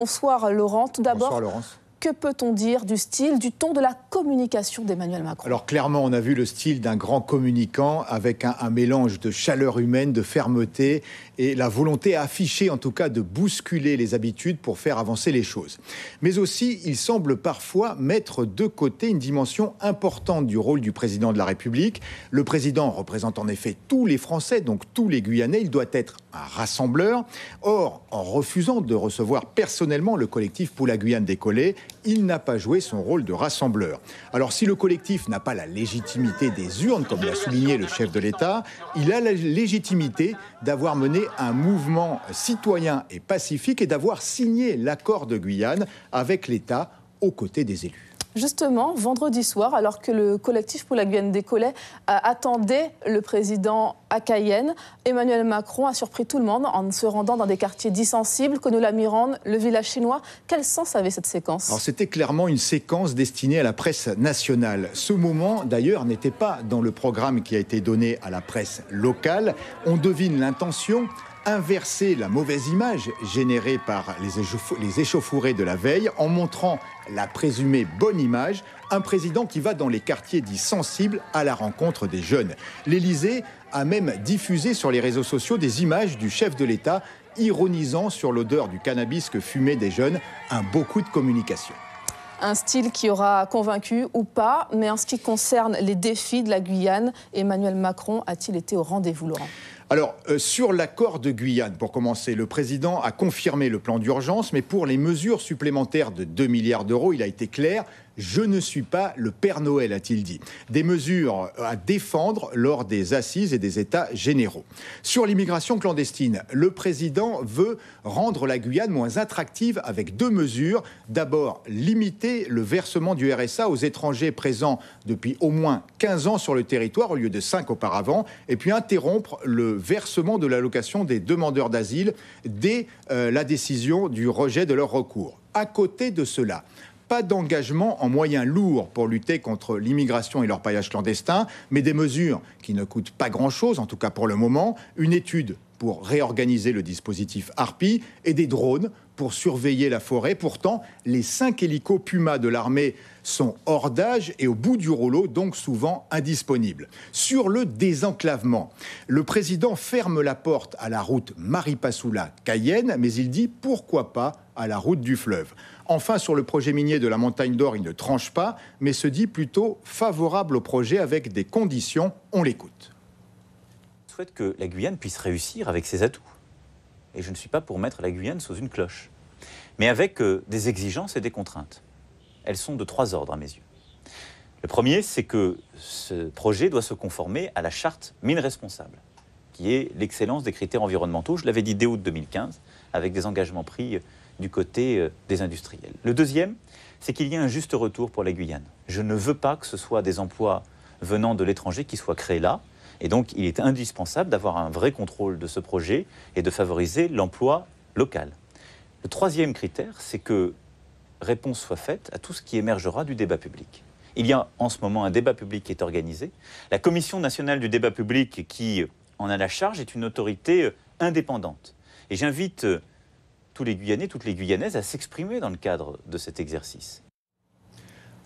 Bonsoir Laurent. Tout d'abord, Bonsoir Laurence. Que peut-on dire du style, du ton de la communication d'Emmanuel Macron? Alors clairement, on a vu le style d'un grand communicant avec un mélange de chaleur humaine, de fermeté et la volonté affichée en tout cas de bousculer les habitudes pour faire avancer les choses. Mais aussi, il semble parfois mettre de côté une dimension importante du rôle du président de la République. Le président représente en effet tous les Français, donc tous les Guyanais. Il doit être un rassembleur. Or, en refusant de recevoir personnellement le collectif Pour la Guyane décollée, il n'a pas joué son rôle de rassembleur. Alors si le collectif n'a pas la légitimité des urnes, comme l'a souligné le chef de l'État, il a la légitimité d'avoir mené un mouvement citoyen et pacifique et d'avoir signé l'accord de Guyane avec l'État aux côtés des élus. Justement, vendredi soir, alors que le collectif Pour la Guyane décollait attendait le président à Cayenne, Emmanuel Macron a surpris tout le monde en se rendant dans des quartiers dits sensibles, Konola-Mirande, le village chinois. Quel sens avait cette séquence? Alors c'était clairement une séquence destinée à la presse nationale. Ce moment, d'ailleurs, n'était pas dans le programme qui a été donné à la presse locale. On devine l'intention: inverser la mauvaise image générée par les échauffourées de la veille en montrant la présumée bonne image, un président qui va dans les quartiers dits sensibles à la rencontre des jeunes. L'Élysée a même diffusé sur les réseaux sociaux des images du chef de l'État ironisant sur l'odeur du cannabis que fumaient des jeunes, un beau coup de communication. Un style qui aura convaincu ou pas, mais en ce qui concerne les défis de la Guyane, Emmanuel Macron a-t-il été au rendez-vous, Laurent? Alors, sur l'accord de Guyane, pour commencer, le président a confirmé le plan d'urgence, mais pour les mesures supplémentaires de 2 milliards d'euros, il a été clair: je ne suis pas le Père Noël, a-t-il dit. Des mesures à défendre lors des assises et des états généraux. Sur l'immigration clandestine, le président veut rendre la Guyane moins attractive avec 2 mesures. D'abord, limiter le versement du RSA aux étrangers présents depuis au moins 15 ans sur le territoire au lieu de 5 auparavant. Et puis interrompre le versement de l'allocation des demandeurs d'asile dès la décision du rejet de leur recours. À côté de cela, pas d'engagement en moyens lourds pour lutter contre l'immigration et l'orpaillage clandestin, mais des mesures qui ne coûtent pas grand-chose, en tout cas pour le moment, une étude pour réorganiser le dispositif Harpie et des drones pour surveiller la forêt. Pourtant, les 5 hélicos Puma de l'armée sont hors d'âge et au bout du rouleau, donc souvent indisponibles. Sur le désenclavement, le président ferme la porte à la route Maripasoula-Cayenne, mais il dit pourquoi pas à la route du fleuve. Enfin, sur le projet minier de la Montagne d'Or, il ne tranche pas, mais se dit plutôt favorable au projet avec des conditions. On l'écoute. Je souhaite que la Guyane puisse réussir avec ses atouts. Et je ne suis pas pour mettre la Guyane sous une cloche, mais avec des exigences et des contraintes. Elles sont de 3 ordres à mes yeux. Le premier, c'est que ce projet doit se conformer à la charte mine responsable, qui est l'excellence des critères environnementaux. Je l'avais dit dès août 2015, avec des engagements pris du côté des industriels. Le deuxième, c'est qu'il y ait un juste retour pour la Guyane. Je ne veux pas que ce soit des emplois venant de l'étranger qui soient créés là. Et donc, il est indispensable d'avoir un vrai contrôle de ce projet et de favoriser l'emploi local. Le troisième critère, c'est que réponse soit faite à tout ce qui émergera du débat public. Il y a en ce moment un débat public qui est organisé. La Commission nationale du débat public qui en a la charge est une autorité indépendante. Et j'invite tous les Guyanais, toutes les Guyanaises à s'exprimer dans le cadre de cet exercice.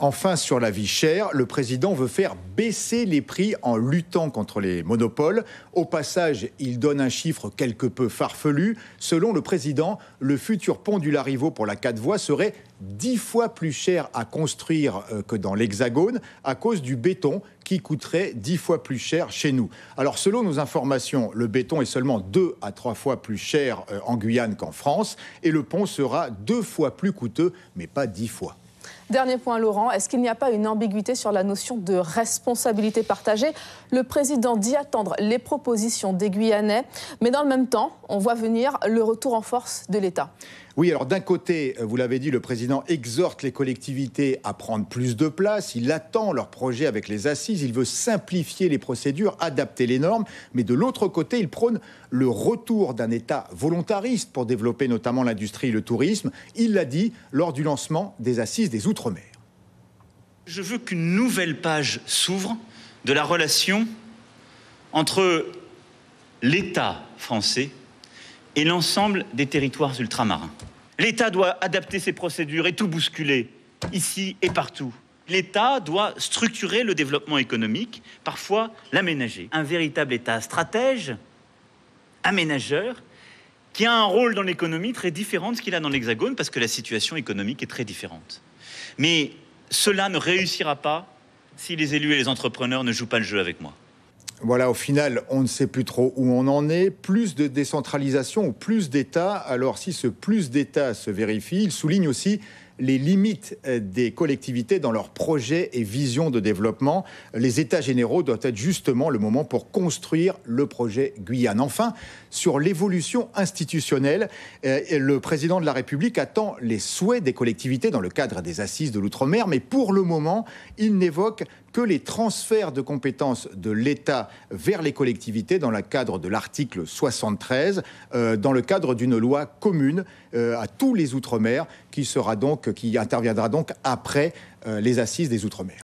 Enfin, sur la vie chère, le président veut faire baisser les prix en luttant contre les monopoles. Au passage, il donne un chiffre quelque peu farfelu. Selon le président, le futur pont du Larivot pour la 4 voies serait 10 fois plus cher à construire que dans l'Hexagone à cause du béton qui coûterait 10 fois plus cher chez nous. Alors, selon nos informations, le béton est seulement 2 à 3 fois plus cher en Guyane qu'en France et le pont sera 2 fois plus coûteux, mais pas 10 fois. Dernier point, Laurent, est-ce qu'il n'y a pas une ambiguïté sur la notion de responsabilité partagée? Le président dit attendre les propositions des Guyanais, mais dans le même temps, on voit venir le retour en force de l'État. Oui, alors d'un côté, vous l'avez dit, le président exhorte les collectivités à prendre plus de place. Il attend leur projet avec les assises. Il veut simplifier les procédures, adapter les normes. Mais de l'autre côté, il prône le retour d'un État volontariste pour développer notamment l'industrie et le tourisme. Il l'a dit lors du lancement des assises des Outre-mer. Je veux qu'une nouvelle page s'ouvre de la relation entre l'État français et l'ensemble des territoires ultramarins. L'État doit adapter ses procédures et tout bousculer, ici et partout. L'État doit structurer le développement économique, parfois l'aménager. Un véritable État stratège, aménageur, qui a un rôle dans l'économie très différent de ce qu'il a dans l'Hexagone, parce que la situation économique est très différente. Mais cela ne réussira pas si les élus et les entrepreneurs ne jouent pas le jeu avec moi. Voilà, au final, on ne sait plus trop où on en est. Plus de décentralisation ou plus d'État. Alors, si ce plus d'État se vérifie, il souligne aussi les limites des collectivités dans leurs projets et visions de développement. Les États généraux doivent être justement le moment pour construire le projet Guyane. Enfin, sur l'évolution institutionnelle, le président de la République attend les souhaits des collectivités dans le cadre des assises de l'outre-mer, mais pour le moment, il n'évoque que les transferts de compétences de l'État vers les collectivités dans le cadre de l'article 73, dans le cadre d'une loi commune à tous les outre-mer qui interviendra donc après les assises des outre-mer.